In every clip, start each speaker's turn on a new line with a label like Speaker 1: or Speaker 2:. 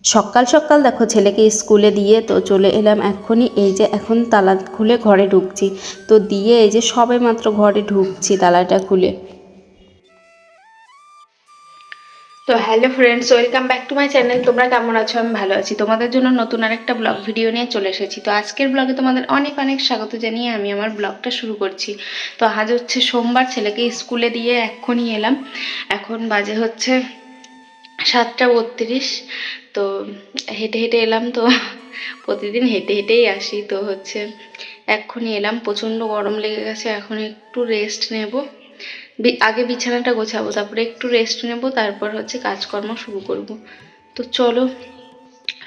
Speaker 1: সকাল সকাল দেখো ছেলেকে স্কুলে দিয়ে তো চলে এলাম এক্ষুনি। এই যে এখন তালা খুলে ঘরে ঢুকছি, তো দিয়ে এই যে সবে মাত্র ঘরে ঢুকছি তালাটা খুলে। তো hello friends, welcome back to my channel. তোমরা কেমন আছো? আমি ভালো আছি। তোমাদের জন্য নতুন আরেকটা ব্লগ ভিডিও নিয়ে চলে এসেছি। তো আজকের ব্লগে তোমাদের অনেক অনেক স্বাগত জানিয়ে আমি আমার ব্লগটা শুরু করছি। তো আজ হচ্ছে সোমবার, ছেলেকে স্কুলে দিয়ে এক্ষুনি এলাম। এখন বাজে হচ্ছে 7:32। তো হেঁটে হেঁটে এলাম। তো প্রতিদিন হেঁটে হেঁটেই আসি। তো হচ্ছে এক্ষুনি এলাম, প্রচণ্ড গরম লেগে গেছে। এখন একটু রেস্ট নেব, আগে বিছানাটা গোছাবো, তারপরে একটু রেস্ট নেব, তারপর হচ্ছে কাজকর্ম শুরু করব। তো চলো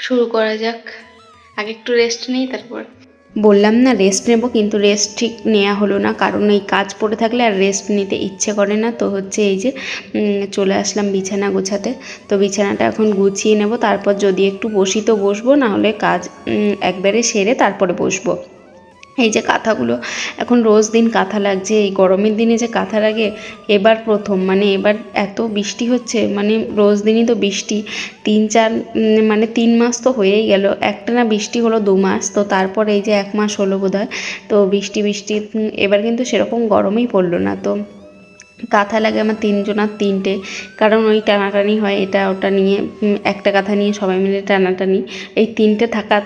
Speaker 1: শুরু করা যাক। আগে একটু রেস্ট নিই, তারপর বললাম না রেস্ট নেব, কিন্তু রেস্ট ঠিক নেওয়া হলো না, কারণ এই কাজ পড়ে থাকলে আর রেস্ট নিতে ইচ্ছে করে না। তো হচ্ছে এই যে চলে আসলাম বিছানা গোছাতে। তো বিছানাটা এখন গুছিয়ে নেব, তারপর যদি একটু বসি তো বসবো, না হলে কাজ একবারে সেরে তারপরে বসবো। এই যে কাঁথাগুলো, এখন রোজ দিন কাঁথা লাগছে। এই গরমের দিনে যে কাঁথা লাগে, এবার প্রথম, মানে এবার এত বৃষ্টি হচ্ছে, মানে রোজ দিনই তো বৃষ্টি। 3-4 মানে 3 মাস তো হয়েই গেল, একটানা বৃষ্টি হলো 2 মাস, তো তারপর এই যে 1 মাস হলো বোধহয়। তো বৃষ্টি বৃষ্টি এবার কিন্তু সেরকম গরমই পড়লো না। তো কাঁথা লাগে আমার 3 জনার 3টে, কারণ ওই টানাটানি হয়, এটা ওটা নিয়ে একটা কাঁথা নিয়ে সবাই মিলে টানাটানি। এই 3টে থাকা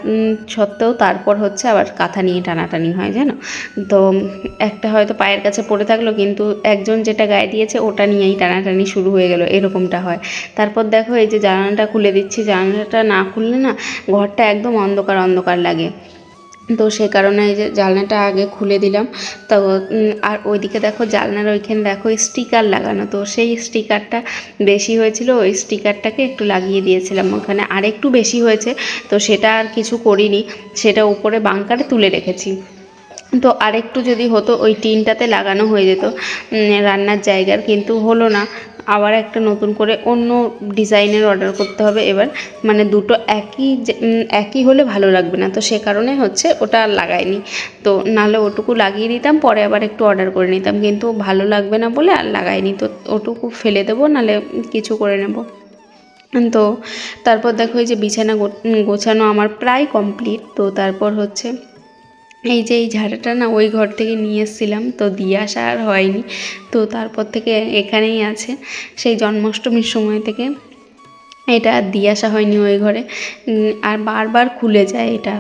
Speaker 1: সত্ত্বেও তারপর হচ্ছে আবার কাঁথা নিয়ে টানাটানি হয়, জানো তো। একটা হয়তো পায়ের কাছে পড়ে থাকলো, কিন্তু একজন যেটা গায়ে দিয়েছে ওটা নিয়েই টানাটানি শুরু হয়ে গেল, এরকমটা হয়। তারপর দেখো এই যে জানালাটা খুলে দিচ্ছি, জানালাটা না খুললে না ঘরটা একদম অন্ধকার অন্ধকার লাগে। তো সে কারণে এই যে জানলাটা আগে খুলে দিলাম। তো আর ওইদিকে দেখো জানলার ওইখানে দেখো স্টিকার লাগানো, তো সেই স্টিকারটা বেশি হয়েছিল, ওই স্টিকারটাকে একটু লাগিয়ে দিয়েছিলাম ওখানে, আর একটু বেশি হয়েছে। তো সেটা আর কিছু করিনি, সেটা উপরে বাঙ্কারে তুলে রেখেছি। তো আরেকটু যদি হতো ওই টিনটাতে লাগানো হয়ে যেত রান্নার জায়গার, কিন্তু হলো না। আবার একটা নতুন করে অন্য ডিজাইনের অর্ডার করতে হবে এবার, মানে দুটো একই হলে ভালো লাগবে না। তো সে কারণে হচ্ছে ওটা আর লাগাইনি। তো নাহলে ওটুকু লাগিয়ে দিতাম, পরে আবার একটু অর্ডার করে নিতাম, কিন্তু ভালো লাগবে না বলে আর লাগাইনি। তো ওটুকু ফেলে দেবো, নাহলে কিছু করে নেব। তো তারপর দেখো এই যে বিছানা গোছানো আমার প্রায় কমপ্লিট। তো তারপর হচ্ছে এই যে এই ঝাড়াটা না ওই ঘর থেকে নিয়ে এসেছিলাম, তো দিয়ে আসা আর হয়নি। তো তারপর থেকে এখানেই আছে, সেই জন্মাষ্টমীর সময় থেকে এটা আর দিয়ে আসা হয়নি ওই ঘরে। আর বারবার খুলে যায়, এটা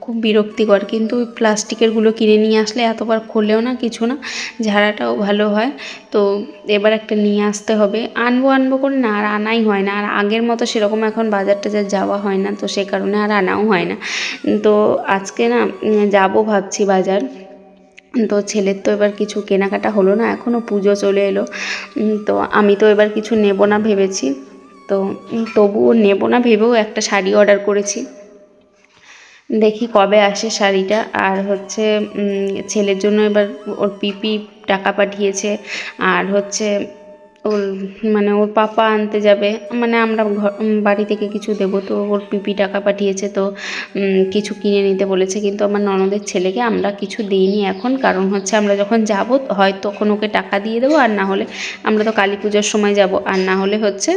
Speaker 1: খুব বিরক্তিকর। কিন্তু ওই প্লাস্টিকেরগুলো কিনে নিয়ে আসলে এতবার খুলেও না কিছু না, ঝাড়াটাও ভালো হয়। তো এবার একটা নিয়ে আসতে হবে, আনবো আনবো করে না আর আনাই হয় না। আর আগের মতো সেরকম এখন বাজার টাজার যাওয়া হয় না, তো সে কারণে আর আনাও হয় না। তো আজকে না যাবো ভাবছি বাজার। তো ছেলের তো এবার কিছু কেনাকাটা হলো না, এখনও পুজো চলে এলো। তো আমি তো এবার কিছু নেব না ভেবেছি। তো তবুও নেব না ভেবেও একটা শাড়ি অর্ডার করেছি, দেখি কবে আসে শাড়িটা। আর হচ্ছে ছেলের জন্য এবার ওর পিপি টাকা পাঠিয়েছে, আর হচ্ছে ওর মানে ওর পাপা আনতে যাবে, মানে আমরা বাড়ি থেকে কিছু দেবো, তো ওর পিপি টাকা পাঠিয়েছে। তো কিছু কিনে নিতে বলেছে, কিন্তু আমার ননদের ছেলেকে আমরা কিছু দিইনি এখন, কারণ হচ্ছে আমরা যখন যাব হয় তখন ওকে টাকা দিয়ে দেবো, আর না হলে আমরা তো কালী পুজোর সময় যাব, আর না হলে হচ্ছে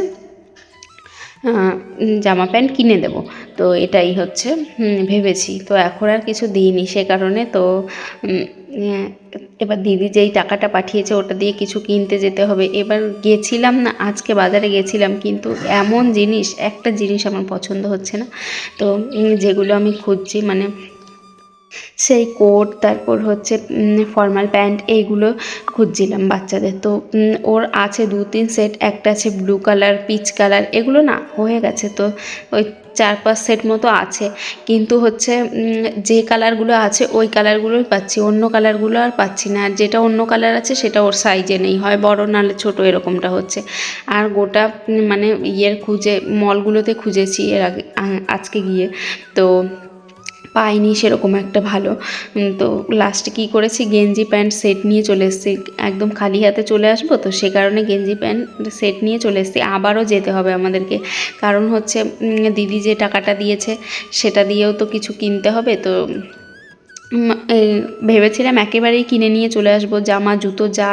Speaker 1: জামা প্যান্ট কিনে দেব। তো এটাই হচ্ছে ভেবেছি। তো এখন আর কিছু দিইনি সে কারণে। তো এবার দিদি যেই টাকাটা পাঠিয়েছে ওটা দিয়ে কিছু কিনতে যেতে হবে। এবার গেছিলাম না, আজকে বাজারে গেছিলাম, কিন্তু এমন জিনিস, একটা জিনিস আমার পছন্দ হচ্ছে না। তো যেগুলো আমি খুঁজছি, মানে সেই কোট, তারপর হচ্ছে ফর্মাল প্যান্ট, এইগুলো খুঁজছিলাম বাচ্চাদের। তো ওর আছে 2-3 সেট, একটা আছে ব্লু কালার, পিচ কালার, এগুলো না হয়ে গেছে। তো ওই 4-5 সেট মতো আছে, কিন্তু হচ্ছে যে কালারগুলো আছে ওই কালারগুলোই পাচ্ছি, অন্য কালারগুলো আর পাচ্ছি না। আর যেটা অন্য কালার আছে সেটা ওর সাইজে নেই, হয় বড় নাহলে ছোটো, এরকমটা হচ্ছে। আর গোটা মানে খুঁজে মলগুলোতে খুঁজেছি এর আগে, আজকে গিয়ে, তো পাইনি সেরকম একটা ভালো। তো লাস্টে কী করেছি, গেঞ্জি প্যান্ট সেট নিয়ে চলে এসেছি। একদম খালি হাতে চলে আসবো, তো সে কারণে গেঞ্জি প্যান্ট সেট নিয়ে চলে এসেছি। আবারও যেতে হবে আমাদেরকে, কারণ হচ্ছে দিদি যে টাকাটা দিয়েছে সেটা দিয়েও তো কিছু কিনতে হবে। তো এই ভেবেছিলাম একেবারেই কিনে নিয়ে চলে আসবো, জামা জুতো যা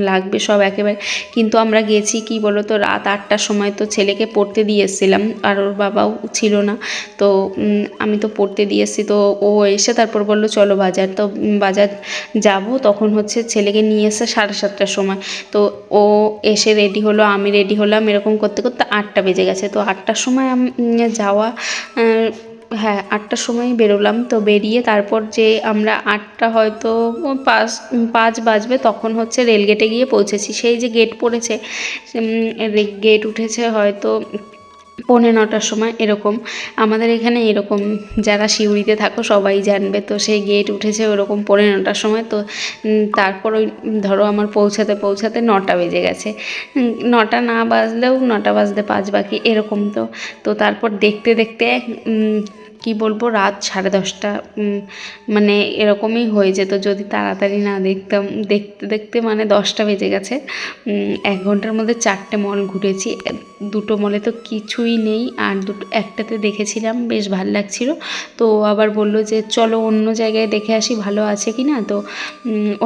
Speaker 1: লাগবে সব একেবারে। কিন্তু আমরা গেছি কি বলো তো, রাত 8টার সময়। তো ছেলেকে পড়তে দিয়ে এসেছিলাম, আর ওর বাবাও ছিল না। তো আমি তো পড়তে দিয়ে এসেছি, তো ও এসে তারপর বললো চলো বাজার। তো বাজার যাব, তখন হচ্ছে ছেলেকে নিয়ে এসে 7:30টার সময়। তো ও এসে রেডি হলো, আমি রেডি হলাম, এরকম করতে করতে 8টা বেজে গেছে। তো 8টার সময় যাওয়া, হ্যাঁ 8টার সময়ই বেরোলাম। তো বেরিয়ে তারপর যে আমরা 8টা হয়তো 5 বাজবে তখন হচ্ছে রেলগেটে গিয়ে পৌঁছেছি। সেই যে গেট পড়েছে, গেট উঠেছে হয়তো 8:45টার সময় এরকম। আমাদের এখানে এরকম, যারা সিউড়িতে থাকো সবাই জানবে। তো সেই গেট উঠেছে ওরকম 8:45টার সময়। তো তারপর ওই ধরো আমার পৌঁছাতে পৌঁছাতে 9টা বেজে গেছে। 9টা না বাজলেও 9টা বাজতে 5 বাকি এরকম। তো তো তারপর দেখতে দেখতে কি বলবো, রাত 10:30, মানে এরকমই হয়ে যেত যদি তাড়াতাড়ি না দেখতাম। দেখতে দেখতে মানে 10টা বেজে গেছে। 1 ঘন্টার মধ্যে 4টে মল ঘুরেছি। 2টো মলে তো কিছুই নেই, আর একটাতে দেখেছিলাম বেশ ভালো লাগছিলো। তো আবার বললো যে চলো অন্য জায়গায় দেখে আসি ভালো আছে কি না। তো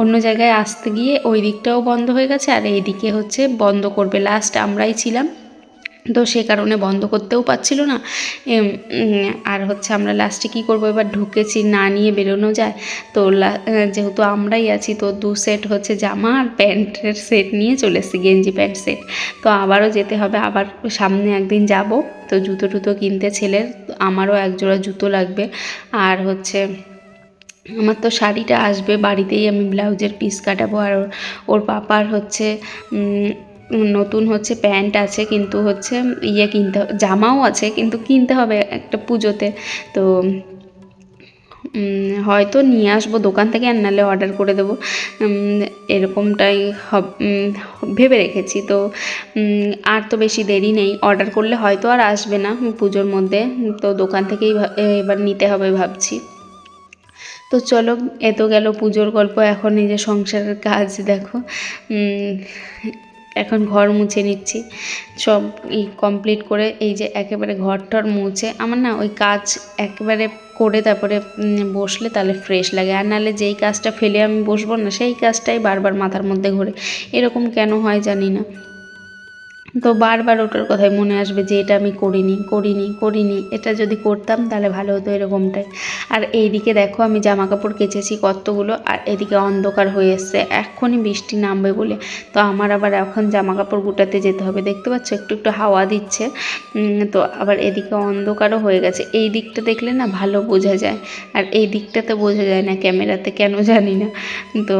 Speaker 1: অন্য জায়গায় আসতে গিয়ে ওই দিকটাও বন্ধ হয়ে গেছে, আর এই দিকে হচ্ছে বন্ধ করবে। লাস্ট আমরাই ছিলাম, তো সে কারণে বন্ধ করতেও পারছিল না। আর হচ্ছে আমরা লাস্টে কী করবো, এবার ঢুকেছি, না নিয়ে বেরোনো যায়। তো যেহেতু আমরাই আছি, তো 2 সেট হচ্ছে জামা আর প্যান্টের সেট নিয়ে চলে এসেছি, গেঞ্জি প্যান্ট সেট। তো আবারও যেতে হবে, আবার সামনে একদিন যাব। তো জুতো টুতো কিনতে ছেলের, আমারও 1 জোড়া জুতো লাগবে। আর হচ্ছে আমার তো শাড়িটা আসবে, বাড়িতেই আমি ব্লাউজের পিস কাটাবো। আর ওর পাপার হচ্ছে নতুন হচ্ছে প্যান্ট আছে, কিন্তু হচ্ছে কিনতে জামাও আছে, কিন্তু কিনতে হবে একটা পুজোতে। তো হয়তো নিয়ে আসবো দোকান থেকে, আর নাহলে অর্ডার করে দেবো, এরকমটাই ভেবে রেখেছি। তো আর তো বেশি দেরি নেই, অর্ডার করলে হয়তো আর আসবে না পুজোর মধ্যে। তো দোকান থেকেই এবার নিতে হবে ভাবছি। তো চলো, এ তো গেল পুজোর গল্প। এখন এই যে সংসারের কাজ দেখো, এখন ঘর মুছে নিচ্ছি, সব কমপ্লিট করে। এই যে একেবারে ঘর টর মুছে, আমার না ওই কাজ একেবারে করে তারপরে বসলে তাহলে ফ্রেশ লাগে। আর নাহলে যেই কাজটা ফেলে আমি বসবো না, সেই কাজটাই বারবার মাথার মধ্যে ঘোরে। এরকম কেন হয় জানি না। তো বারবার ওটার কথাই মনে আসবে যে এটা আমি করিনি, এটা যদি করতাম তাহলে ভালো হতো, এরকমটাই। আর এইদিকে দেখো আমি জামা কাপড় কেচেছি কতগুলো, আর এদিকে অন্ধকার হয়ে এসছে, এক্ষুনি বৃষ্টি নামবে বলে। তো আমার আবার এখন জামা কাপড় গুটাতে যেতে হবে। দেখতে পাচ্ছ একটু একটু হাওয়া দিচ্ছে। তো আবার এদিকে অন্ধকারও হয়ে গেছে। এই দিকটা দেখলে না ভালো বোঝা যায়, আর এই দিকটাতে বোঝা যায় না ক্যামেরাতে, কেন জানি না। তো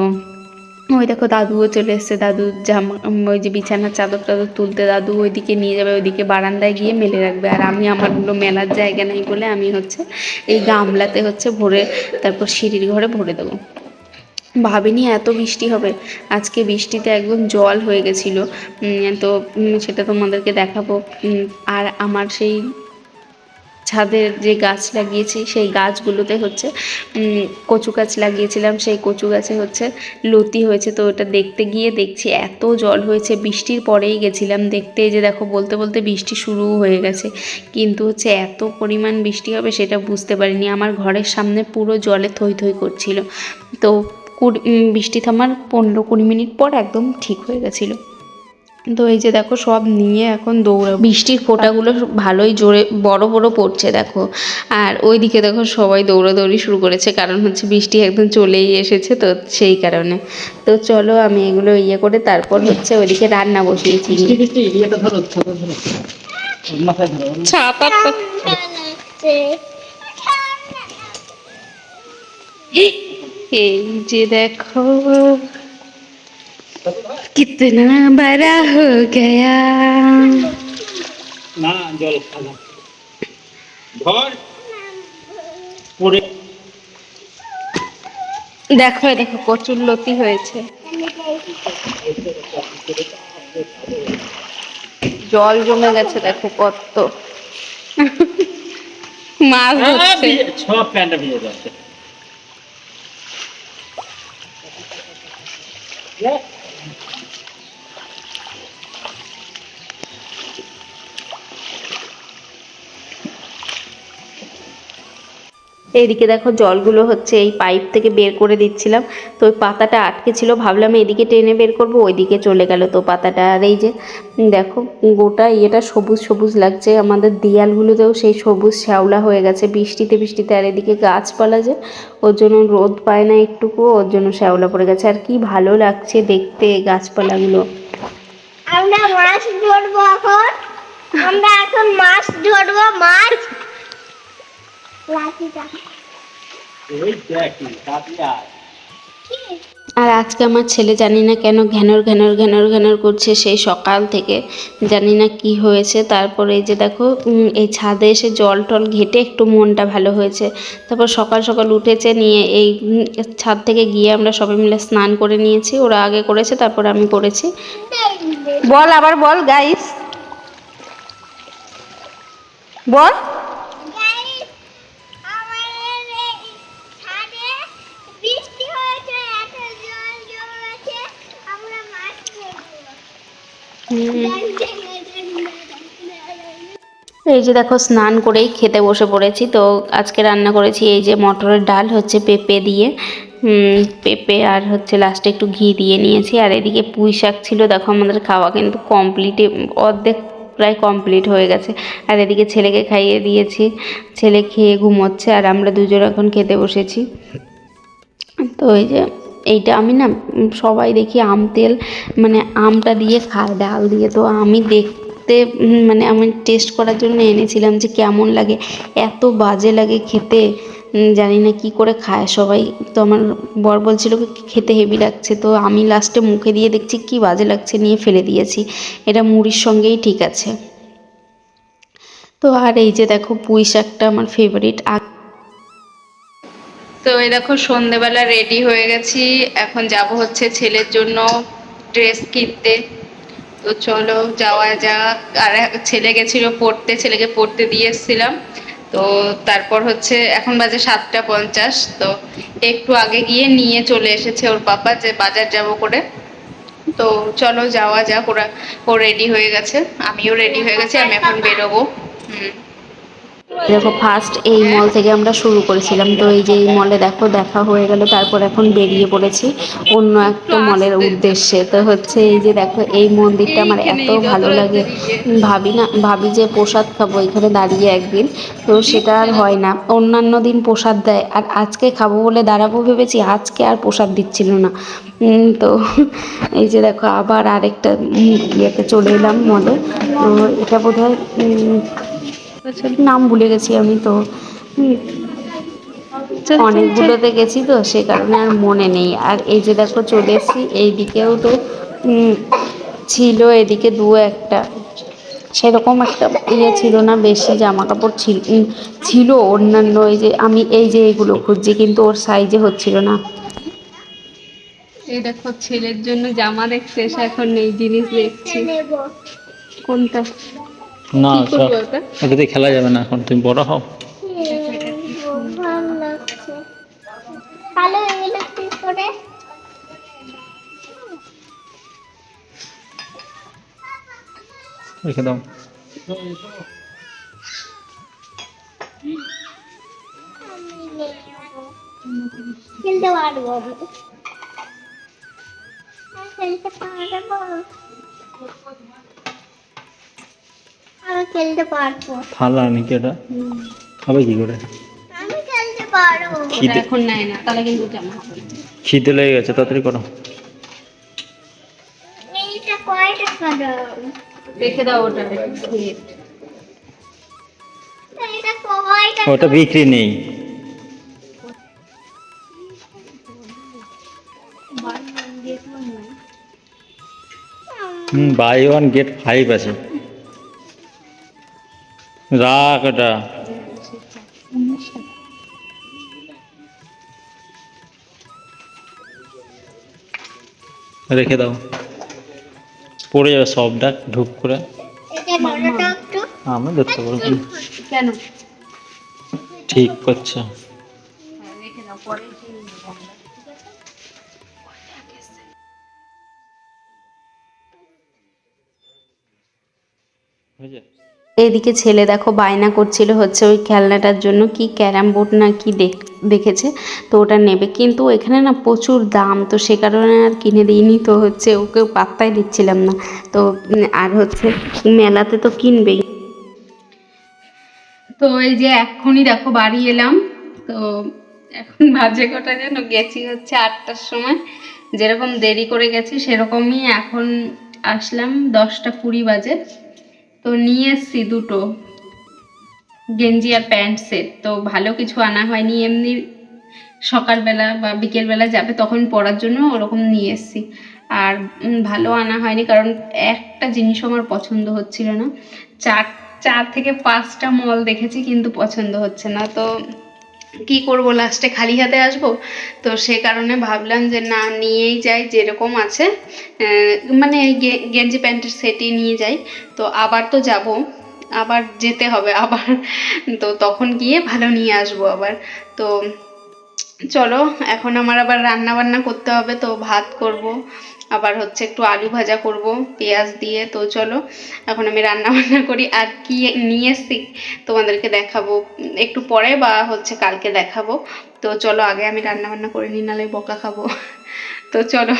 Speaker 1: ওই দেখো দাদুও চলে এসছে। দাদু জামা, ওই যে বিছানার চাদর টাদর তুলতে দাদু ওইদিকে নিয়ে যাবে, ওইদিকে বারান্দায় গিয়ে মেলে রাখবে। আর আমি আমারগুলো মেলার জায়গা নেই বলে আমি হচ্ছে এই গামলাতে হচ্ছে ভরে তারপর সিঁড়ির ঘরে ভরে দেবো। ভাবিনি এত বৃষ্টি হবে। আজকে বৃষ্টিতে একদম জল হয়ে গেছিলো। তো সেটা তোমাদেরকে দেখাবো। আর আমার সেই ছাদের যে গাছ লাগিয়েছি, সেই গাছগুলোতে হচ্ছে কচু গাছ লাগিয়েছিলাম, সেই কচু গাছে হচ্ছে লতি হয়েছে। তো ওটা দেখতে গিয়ে দেখছি এত জল হয়েছে। বৃষ্টির পরেই গেছিলাম দেখতে, যে দেখো বলতে বলতে বৃষ্টি শুরুও হয়ে গেছে, কিন্তু হচ্ছে এত পরিমাণ বৃষ্টি হবে সেটা বুঝতে পারিনি। আমার ঘরের সামনে পুরো জলে থই থই করছিল। তো বৃষ্টি থামার 15-20 মিনিট পর একদম ঠিক হয়ে গেছিলো। তো এই যে দেখো সব নিয়ে এখন বৃষ্টির ফোঁটাগুলো ভালোই জোরে বড় বড় পড়ছে দেখো। আর ওইদিকে দেখো সবাই দৌড়াদৌড়ি শুরু করেছে, কারণ হচ্ছে বৃষ্টি একদম চলেই এসেছে, তো সেই কারণে। তো চলো আমি এগুলো করে তারপর হচ্ছে ওইদিকে রান্না বসিয়েছি। ছাতাটা এই যে দেখো कितना बड़ा हो गया। না জল খালা ধর পড়ে দেখো দেখো কচুর লতি হয়েছে, জল জমে গেছে দেখো কত। মাছ ধরছে, সব প্যান্টটা ভিজে যাচ্ছে। এইদিকে দেখো জলগুলো হচ্ছে এই পাইপ থেকে বের করে দিচ্ছিলাম, তো ওই পাতাটা আটকে ছিল, ভাবলাম এদিকে টেনে বের করবো, ওইদিকে চলে গেল তো পাতাটা। আর এই যে দেখো গোটা ইয়েটা সবুজ সবুজ লাগছে, আমাদের দেয়ালগুলোতেও সেই সবুজ শ্যাওলা হয়ে গেছে বৃষ্টিতে বৃষ্টিতে। আর এদিকে গাছপালা যে, ওর জন্য রোদ পায় না একটুকু, ওর জন্য শ্যাওলা পড়ে গেছে। আর কি ভালো লাগছে দেখতে গাছপালাগুলো।
Speaker 2: আমরা মাছ ধরবো এখন, আমরা এখন মাছ ধরবো, মাছ লাঠিটা এই দেখি কাটিয়া।
Speaker 1: আর আজকে আমার ছেলে জানি না কেন ঘ্যানর ঘ্যানর ঘ্যানর ঘ্যানর করছে সেই সকাল থেকে, জানি না কি হয়েছে। তারপরে এই যে দেখো এই ছাদে এসে জল টল ঘেটে একটু মনটা ভালো হয়েছে। তারপর সকাল সকাল উঠেছে, নিয়ে এই ছাদ থেকে গিয়ে আমরা সবাই মিলে স্নান করে নিয়েছি, ওরা আগে করেছে তারপর আমি করেছি। বল আবার বল গাইস, বল। এই যে দেখো স্নান করেই খেতে বসে পড়েছি। তো আজকে রান্না করেছি এই যে মটরের ডাল হচ্ছে পেঁপে দিয়ে, পেঁপে আর হচ্ছে লাস্টে একটু ঘি দিয়ে নিয়েছি। আর এদিকে পুঁই শাক ছিল, দেখো আমাদের খাওয়া কিন্তু কমপ্লিট, অর্ধেক প্রায় কমপ্লিট হয়ে গেছে। আর এদিকে ছেলেকে খাইয়ে দিয়েছি, ছেলে খেয়ে ঘুমোচ্ছে আর আমরা দুজন এখন খেতে বসেছি। তো এই যে এইটা আমি না সবাই দেখি আম তেল মানে আমটা দিয়ে খায় ডাল দিয়ে, তো আমি দেখতে মানে আমি টেস্ট করার জন্য এনেছিলাম যে কেমন লাগে। এত বাজে লাগে খেতে, জানি না কি করে খায় সবাই। তো আমার বর বলছিল কি খেতে হেভি লাগছে, তো আমি লাস্টে মুখে দিয়ে দেখছি কি বাজে লাগছে, নিয়ে ফেলে দিয়েছি। এটা মুড়ির সঙ্গেই ঠিক আছে। তো আর এই যে দেখো পুঁই শাকটা আমার ফেভারিট। তো এই দেখো সন্ধেবেলা রেডি হয়ে গেছি, এখন যাব হচ্ছে ছেলের জন্য ড্রেস কিনতে। তো চলো যাওয়া যাক। আর ছেলে গেছিল পড়তে, ছেলেকে পড়তে দিয়ে এসেছিলাম। তো তারপর হচ্ছে এখন বাজে 7:50, তো একটু আগে গিয়ে নিয়ে চলে এসেছে ওর পাপা যে বাজার যাব করে। তো চলো যাওয়া যাক। ও রেডি হয়ে গেছে, আমিও রেডি হয়ে গেছি, আমি এখন বেরোবো। দেখো ফার্স্ট এই মল থেকে আমরা শুরু করেছিলাম, তো এই যে এই মলে দেখো দেখা হয়ে গেল, তারপর এখন বেরিয়ে পড়েছি অন্য একটা মলের উদ্দেশ্যে। তো হচ্ছে এই যে দেখো এই মন্দিরটা আমার এত ভালো লাগে, ভাবি যে প্রসাদ খাবো এখানে দাঁড়িয়ে একদিন, তো সেটা আর হয় না। অন্যান্য দিন প্রসাদ দেয়, আর আজকে খাবো বলে দাঁড়াবো ভেবেছি, আজকে আর প্রসাদ দিচ্ছিল না। তো এই যে দেখো আবার আরেকটা ইয়েতে চলে এলাম মলে। তো এটা বোধহয় নাম ভুলে গেছি আমি, তো অনেকগুলোতে গেছি তো সে কারণে আর মনে নেই। আর এই যে দেখো চলে এসেছি, এইদিকেও তো ছিল এদিকে দু একটা, সেরকম একটা ইয়ে ছিল না, বেশি জামা কাপড় ছিল অন্যান্য। এই যে আমি এই যে এগুলো খুঁজছি কিন্তু ওর সাইজে হচ্ছিল না। এই দেখো ছেলের জন্য জামা দেখতে এসে এখন এই জিনিস দেখছি। কোনটা
Speaker 3: না ওটাতে খেলা যাবে না, এখন তুমি বড় হও। রেখে দাও।
Speaker 2: খেলতে পারবো, খেলতে পারবো, আমি খেলতে পারবো।
Speaker 3: থালা নাকি এটা? হবে কি করে?
Speaker 2: আমি খেলতে পারবো।
Speaker 1: এখন নাই না, তাহলে কিন্তু জামা হবে না।
Speaker 3: খিদে লেগে গেছে, তাড়াতাড়ি করো।
Speaker 2: এইটা কয় টাকা দাম?
Speaker 1: রেখে দাও ওটা।
Speaker 2: এটা কয় টাকা?
Speaker 3: ওটা বিক্রি নেই। বাই ওয়ান গেট 5 আছে। রাখ ওটা। রেখে দাও, পড়ে যাবে সবটা ঢুক করে।
Speaker 2: এটা বড়টা একটু।
Speaker 3: আমি ধরতে পারবো না।
Speaker 1: কেন?
Speaker 3: ঠিক করছে।
Speaker 1: রেখে দাও, পরে
Speaker 3: হয়েছে।
Speaker 1: এদিকে ছেলে দেখো বায়না করছিল হচ্ছে ওই খেলনাটার জন্য, কি ক্যারাম বোর্ড না কি দেখেছে, তো ওটা নেবে, কিন্তু এখানে না প্রচুর দাম, তো সে কারণে আর কিনে দিইনি। তো হচ্ছে ওকে পাত্তাই দিচ্ছিলাম না। তো আর হচ্ছে মেলাতে তো কিনবেই। তো এই যে এক্ষুনি দেখো বাড়ি এলাম। তো এখন বাজে কটা যেন, গেছি হচ্ছে 8টার সময়, যেরকম দেরি করে গেছি সেরকমই এখন আসলাম 10টা 20 বাজে। তো নিয়ে এসছি দুটো গেঞ্জি আর প্যান্ট সেট। তো ভালো কিছু আনা হয়নি, এমনি সকালবেলা বা বিকেলবেলা যাবে তখন পরার জন্য ওরকম নিয়ে এসছি। আর ভালো আনা হয়নি, কারণ একটা জিনিসও আমার পছন্দ হচ্ছিল না। 4 থেকে 5টা মল দেখেছি কিন্তু পছন্দ হচ্ছে না। তো কি করব, লাস্টে খালি হাতে আসবো। তো সে কারণে ভাবলাম যে না, নিয়েই যাই, যেরকম আছে মানে এই গেঞ্জি প্যান্টের সেটই নিয়ে যাই। তো আবার তো যাব, আবার যেতে হবে আবার, তো তখন গিয়ে ভালো নিয়ে আসবো আবার। তো চলো, এখন আমার আবার রান্না বান্না করতে হবে। তো ভাত করব, আবার হচ্ছে একটু আলু ভাজা করব পেঁয়াজ দিয়ে। তো চলো এখন আমি রান্না বান্না করি। আর কি নিয়ে এসছি তোমাদেরকে দেখাবো একটু পরে, বা হচ্ছে কালকে দেখাবো। তো চলো আগে আমি রান্না বান্না করে নিই, নাহলে বকা খাবো। তো চলো।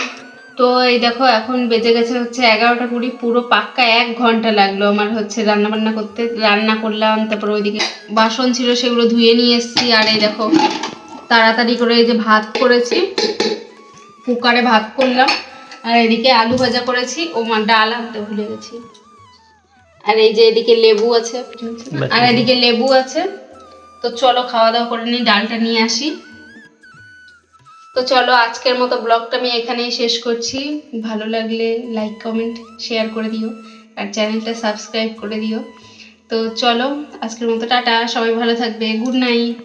Speaker 1: তো এই দেখো এখন বেজে গেছে হচ্ছে 11টা 20, পুরো পাক্কা 1 ঘন্টা লাগলো আমার হচ্ছে রান্না বান্না করতে। রান্না করলাম, তারপর ওইদিকে বাসন ছিল সেগুলো ধুয়ে নিয়ে এসেছি। আর এই দেখো তাড়াতাড়ি করে এই যে ভাত করেছি, কুকারে ভাত করলাম। আর এদিকে আলু ভাজা করেছি, ও মা ডাল আনতে ভুলে গেছি। আর এই যে এদিকে লেবু আছে, আর এদিকে লেবু আছে। তো চলো খাওয়া দাওয়া করে নিই, ডালটা নিয়ে আসি। তো চলো আজকের মতো ব্লগটা আমি এখানেই শেষ করছি। ভালো লাগলে লাইক কমেন্ট শেয়ার করে দিও, আর চ্যানেলটা সাবস্ক্রাইব করে দিও। তো চলো আজকের মতো টাটা, সবাই ভালো থাকবে, গুড নাইট।